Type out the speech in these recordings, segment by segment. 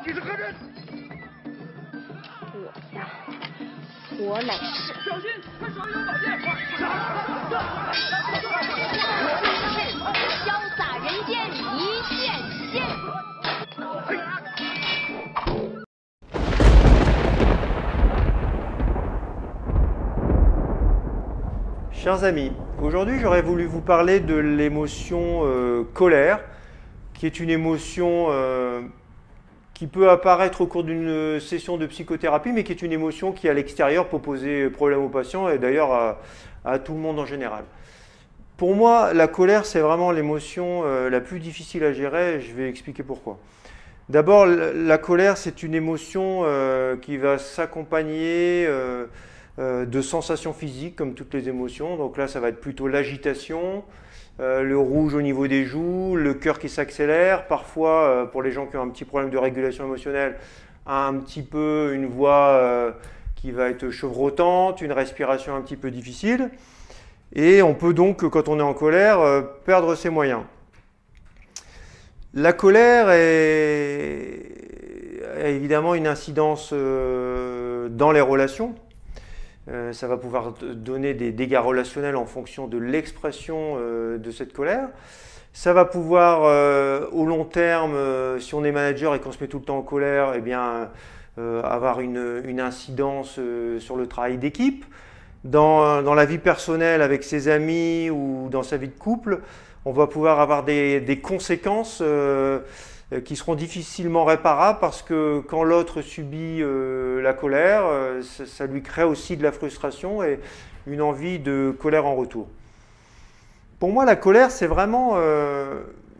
你是何人？我呀，我乃是。小心，他手有宝剑！我便是潇洒人间一线牵。Chers amis, aujourd'hui j'aurais voulu vous parler de l'émotion colère, qui est une émotion qui peut apparaître au cours d'une session de psychothérapie, mais qui est une émotion qui à l'extérieur peut poser problème aux patients et d'ailleurs à tout le monde en général. Pour moi, la colère, c'est vraiment l'émotion la plus difficile à gérer, et je vais expliquer pourquoi. D'abord, la colère, c'est une émotion qui va s'accompagner de sensations physiques, comme toutes les émotions. Donc là, ça va être plutôt l'agitation, le rouge au niveau des joues, le cœur qui s'accélère. Parfois, pour les gens qui ont un petit problème de régulation émotionnelle, un petit peu une voix qui va être chevrotante, une respiration un petit peu difficile. Et on peut donc, quand on est en colère, perdre ses moyens. La colère a évidemment une incidence dans les relations. Ça va pouvoir donner des dégâts relationnels en fonction de l'expression de cette colère. Ça va pouvoir, au long terme, si on est manager et qu'on se met tout le temps en colère, eh bien, avoir une incidence sur le travail d'équipe. Dans la vie personnelle avec ses amis ou dans sa vie de couple, on va pouvoir avoir des conséquences qui seront difficilement réparables parce que quand l'autre subit la colère, ça lui crée aussi de la frustration et une envie de colère en retour. Pour moi, la colère, c'est vraiment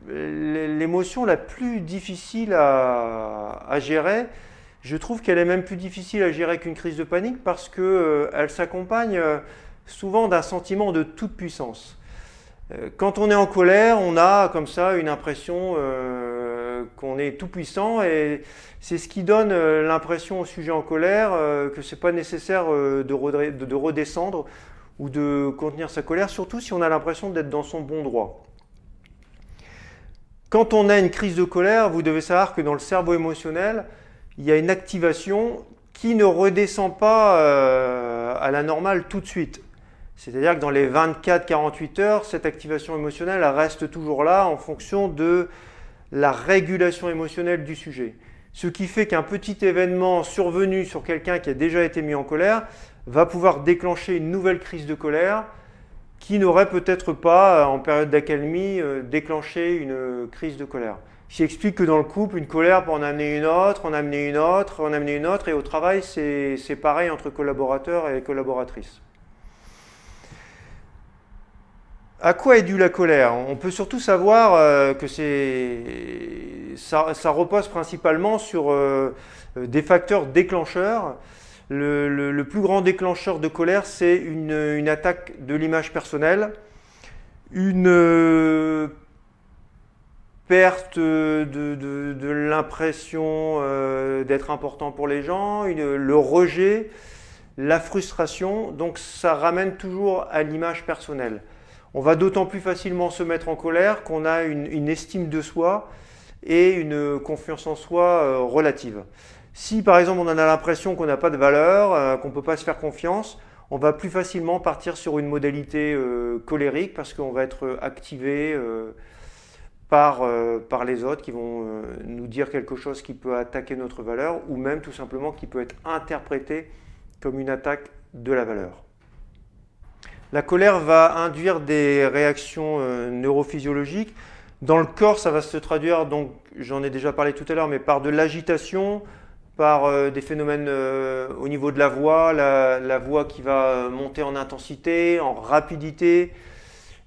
l'émotion la plus difficile à gérer. Je trouve qu'elle est même plus difficile à gérer qu'une crise de panique parce qu'elle s'accompagne souvent d'un sentiment de toute puissance. Quand on est en colère, on a comme ça une impression qu'on est tout puissant et c'est ce qui donne l'impression au sujet en colère que ce n'est pas nécessaire de redescendre ou de contenir sa colère, surtout si on a l'impression d'être dans son bon droit. Quand on a une crise de colère, vous devez savoir que dans le cerveau émotionnel, il y a une activation qui ne redescend pas à la normale tout de suite. C'est-à-dire que dans les 24-48 heures, cette activation émotionnelle elle reste toujours là en fonction de la régulation émotionnelle du sujet. Ce qui fait qu'un petit événement survenu sur quelqu'un qui a déjà été mis en colère va pouvoir déclencher une nouvelle crise de colère qui n'aurait peut-être pas, en période d'accalmie, déclenché une crise de colère. Ce qui explique que dans le couple, une colère peut en amener une autre, en amener une autre, en amener une autre, et au travail, c'est pareil entre collaborateurs et collaboratrices. À quoi est due la colère? On peut surtout savoir que ça repose principalement sur des facteurs déclencheurs. Le plus grand déclencheur de colère, c'est une attaque de l'image personnelle, une perte de l'impression d'être important pour les gens, le rejet, la frustration. Donc ça ramène toujours à l'image personnelle. On va d'autant plus facilement se mettre en colère qu'on a une estime de soi et une confiance en soi relative. Si par exemple on en a l'impression qu'on n'a pas de valeur, qu'on ne peut pas se faire confiance, on va plus facilement partir sur une modalité colérique parce qu'on va être activé par les autres qui vont nous dire quelque chose qui peut attaquer notre valeur ou même tout simplement qui peut être interprété comme une attaque de la valeur. La colère va induire des réactions neurophysiologiques. Dans le corps, ça va se traduire, donc j'en ai déjà parlé tout à l'heure, mais par de l'agitation, par des phénomènes au niveau de la voix qui va monter en intensité, en rapidité.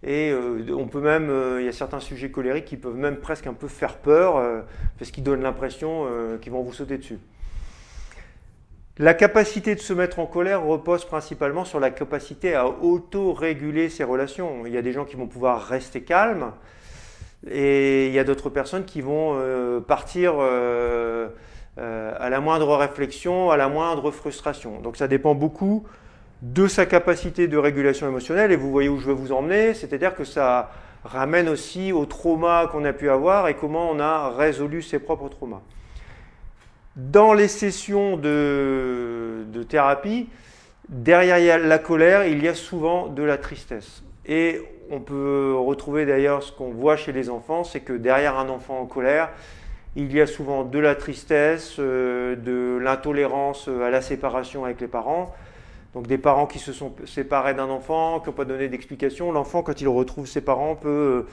Et on peut même, il y a certains sujets colériques qui peuvent même presque un peu faire peur, parce qu'ils donnent l'impression qu'ils vont vous sauter dessus. La capacité de se mettre en colère repose principalement sur la capacité à auto-réguler ses relations. Il y a des gens qui vont pouvoir rester calmes et il y a d'autres personnes qui vont partir à la moindre réflexion, à la moindre frustration. Donc ça dépend beaucoup de sa capacité de régulation émotionnelle et vous voyez où je veux vous emmener, c'est-à-dire que ça ramène aussi au trauma qu'on a pu avoir et comment on a résolu ses propres traumas. Dans les sessions de thérapie, derrière la colère, il y a souvent de la tristesse. Et on peut retrouver d'ailleurs ce qu'on voit chez les enfants, c'est que derrière un enfant en colère, il y a souvent de la tristesse, de l'intolérance à la séparation avec les parents. Donc des parents qui se sont séparés d'un enfant, qui n'ont pas donné d'explication. L'enfant, quand il retrouve ses parents, peut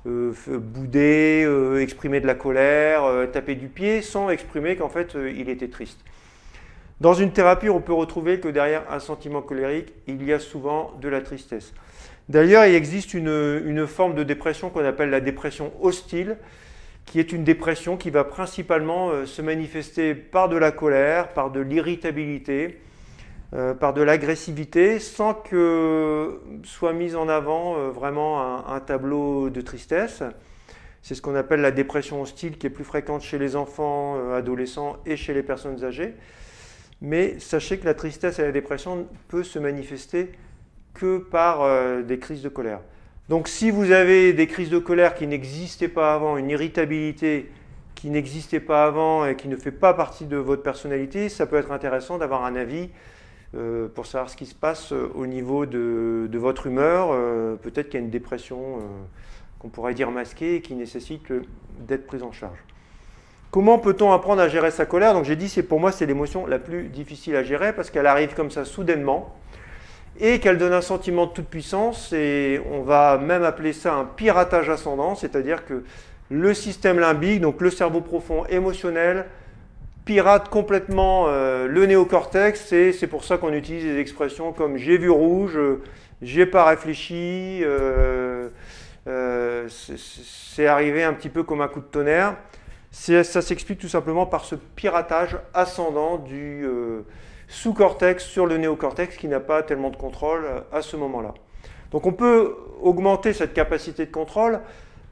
bouder, exprimer de la colère, taper du pied, sans exprimer qu'en fait il était triste. Dans une thérapie, on peut retrouver que derrière un sentiment colérique, il y a souvent de la tristesse. D'ailleurs, il existe une forme de dépression qu'on appelle la dépression hostile, qui est une dépression qui va principalement se manifester par de la colère, par de l'irritabilité, par de l'agressivité, sans que soit mis en avant vraiment un tableau de tristesse. C'est ce qu'on appelle la dépression hostile, qui est plus fréquente chez les enfants, adolescents et chez les personnes âgées. Mais sachez que la tristesse et la dépression peut se manifester que par des crises de colère. Donc si vous avez des crises de colère qui n'existaient pas avant, une irritabilité qui n'existait pas avant et qui ne fait pas partie de votre personnalité, ça peut être intéressant d'avoir un avis pour savoir ce qui se passe au niveau de votre humeur. Peut-être qu'il y a une dépression qu'on pourrait dire masquée et qui nécessite d'être prise en charge. Comment peut-on apprendre à gérer sa colère? Donc j'ai dit, pour moi, c'est l'émotion la plus difficile à gérer parce qu'elle arrive comme ça soudainement et qu'elle donne un sentiment de toute puissance, et on va même appeler ça un piratage ascendant, c'est-à-dire que le système limbique, donc le cerveau profond émotionnel, pirate complètement le néocortex, et c'est pour ça qu'on utilise des expressions comme j'ai vu rouge, j'ai pas réfléchi, c'est arrivé un petit peu comme un coup de tonnerre. Ça s'explique tout simplement par ce piratage ascendant du sous-cortex sur le néocortex qui n'a pas tellement de contrôle à ce moment-là. Donc on peut augmenter cette capacité de contrôle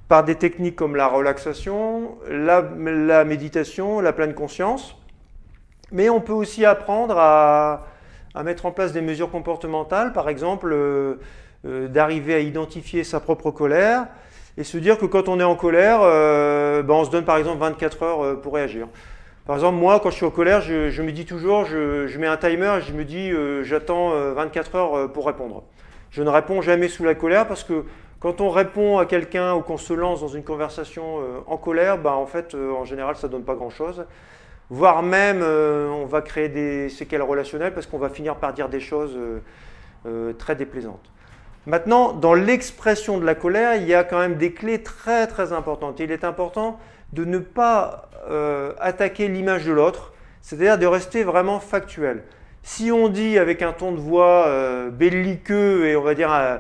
par des techniques comme la relaxation, la méditation, la pleine conscience, mais on peut aussi apprendre à mettre en place des mesures comportementales, par exemple d'arriver à identifier sa propre colère et se dire que quand on est en colère, on se donne par exemple 24 heures pour réagir. Par exemple, moi, quand je suis en colère, je me dis toujours, je mets un timer et je me dis j'attends 24 heures pour répondre. Je ne réponds jamais sous la colère parce que quand on répond à quelqu'un ou qu'on se lance dans une conversation en colère, en fait, en général, ça ne donne pas grand-chose. Voire même, on va créer des séquelles relationnelles parce qu'on va finir par dire des choses très déplaisantes. Maintenant, dans l'expression de la colère, il y a quand même des clés très très importantes. Il est important de ne pas attaquer l'image de l'autre, c'est-à-dire de rester vraiment factuel. Si on dit avec un ton de voix belliqueux et on va dire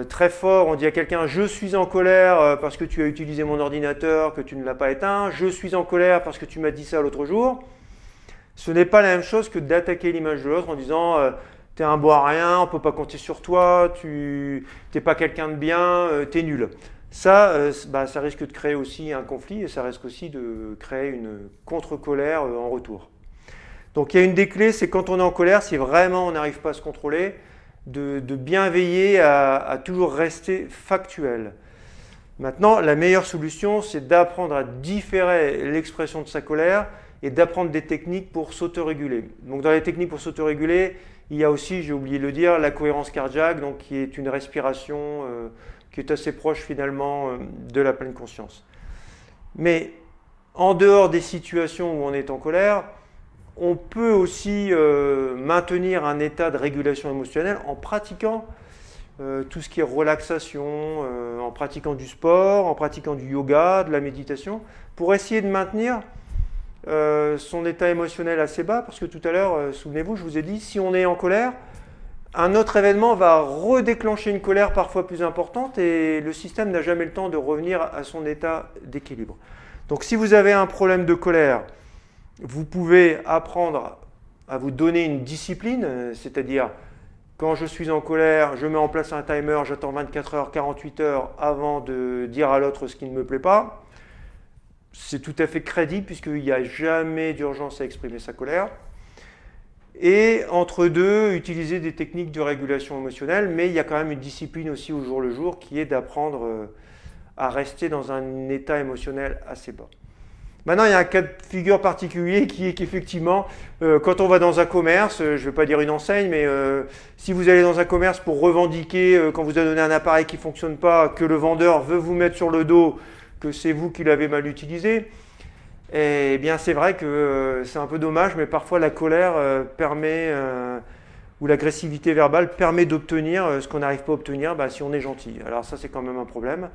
très fort, on dit à quelqu'un « je suis en colère parce que tu as utilisé mon ordinateur, que tu ne l'as pas éteint, je suis en colère parce que tu m'as dit ça l'autre jour », ce n'est pas la même chose que d'attaquer l'image de l'autre en disant « t'es un bon à rien, on ne peut pas compter sur toi, tu n'es pas quelqu'un de bien, t'es nul ». Ça risque de créer aussi un conflit et ça risque aussi de créer une contre-colère en retour. Donc il y a une des clés, c'est quand on est en colère, si vraiment on n'arrive pas à se contrôler, de bien veiller à toujours rester factuel. Maintenant, la meilleure solution, c'est d'apprendre à différer l'expression de sa colère et d'apprendre des techniques pour s'autoréguler. Donc dans les techniques pour s'autoréguler, il y a aussi, j'ai oublié de le dire, la cohérence cardiaque, donc qui est une respiration qui est assez proche finalement de la pleine conscience. Mais en dehors des situations où on est en colère, on peut aussi maintenir un état de régulation émotionnelle en pratiquant tout ce qui est relaxation, en pratiquant du sport, en pratiquant du yoga, de la méditation, pour essayer de maintenir son état émotionnel assez bas, parce que tout à l'heure, souvenez-vous, je vous ai dit, si on est en colère, un autre événement va redéclencher une colère parfois plus importante et le système n'a jamais le temps de revenir à son état d'équilibre. Donc si vous avez un problème de colère, vous pouvez apprendre à vous donner une discipline, c'est-à-dire quand je suis en colère, je mets en place un timer, j'attends 24 heures, 48 heures avant de dire à l'autre ce qui ne me plaît pas. C'est tout à fait crédible puisqu'il n'y a jamais d'urgence à exprimer sa colère. Et entre deux, utiliser des techniques de régulation émotionnelle, mais il y a quand même une discipline aussi au jour le jour qui est d'apprendre à rester dans un état émotionnel assez bas. Maintenant, il y a un cas de figure particulier qui est qu'effectivement, quand on va dans un commerce, je ne vais pas dire une enseigne, mais si vous allez dans un commerce pour revendiquer, quand vous avez donné un appareil qui ne fonctionne pas, que le vendeur veut vous mettre sur le dos, que c'est vous qui l'avez mal utilisé, eh bien c'est vrai que c'est un peu dommage, mais parfois la colère permet, ou l'agressivité verbale permet d'obtenir ce qu'on n'arrive pas à obtenir si on est gentil. Alors ça, c'est quand même un problème.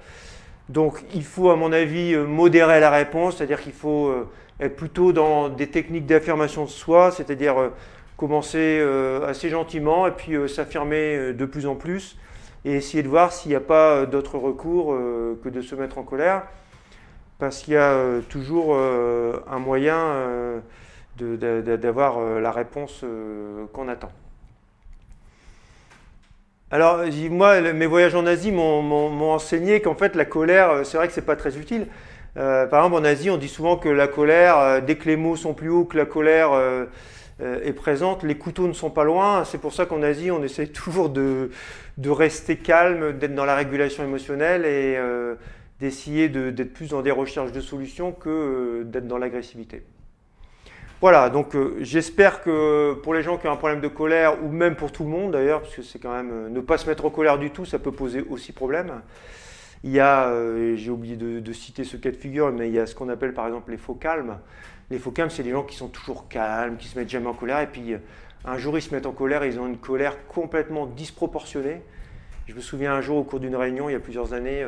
Donc il faut, à mon avis, modérer la réponse, c'est-à-dire qu'il faut être plutôt dans des techniques d'affirmation de soi, c'est-à-dire commencer assez gentiment et puis s'affirmer de plus en plus et essayer de voir s'il n'y a pas d'autre recours que de se mettre en colère, parce qu'il y a toujours un moyen d'avoir la réponse qu'on attend. Alors, moi, mes voyages en Asie m'ont enseigné qu'en fait, la colère, c'est vrai que c'est pas très utile. Par exemple, en Asie, on dit souvent que la colère, dès que les mots sont plus hauts, que la colère est présente, les couteaux ne sont pas loin. C'est pour ça qu'en Asie, on essaie toujours de rester calme, d'être dans la régulation émotionnelle et d'essayer d'être plus dans des recherches de solutions que d'être dans l'agressivité. Voilà, donc j'espère que pour les gens qui ont un problème de colère, ou même pour tout le monde d'ailleurs, parce que c'est quand même, ne pas se mettre en colère du tout, ça peut poser aussi problème. Il y a, j'ai oublié de citer ce cas de figure, mais il y a ce qu'on appelle par exemple les faux calmes. Les faux calmes, c'est des gens qui sont toujours calmes, qui se mettent jamais en colère, et puis un jour ils se mettent en colère, et ils ont une colère complètement disproportionnée. Je me souviens un jour au cours d'une réunion, il y a plusieurs années,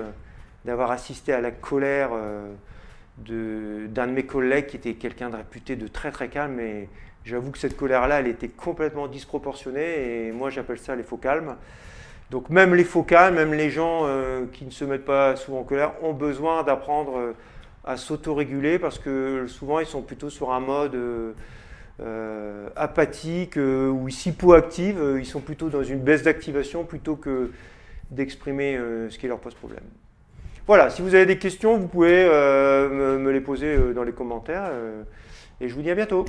d'avoir assisté à la colère d'un de mes collègues qui était quelqu'un de réputé de très très calme, et j'avoue que cette colère-là, elle était complètement disproportionnée, et moi j'appelle ça les faux calmes. Donc même les faux calmes, même les gens qui ne se mettent pas souvent en colère, ont besoin d'apprendre à s'autoréguler, parce que souvent ils sont plutôt sur un mode apathique ou hypoactive, ils sont plutôt dans une baisse d'activation plutôt que d'exprimer ce qui leur pose problème. Voilà, si vous avez des questions, vous pouvez me les poser dans les commentaires et je vous dis à bientôt.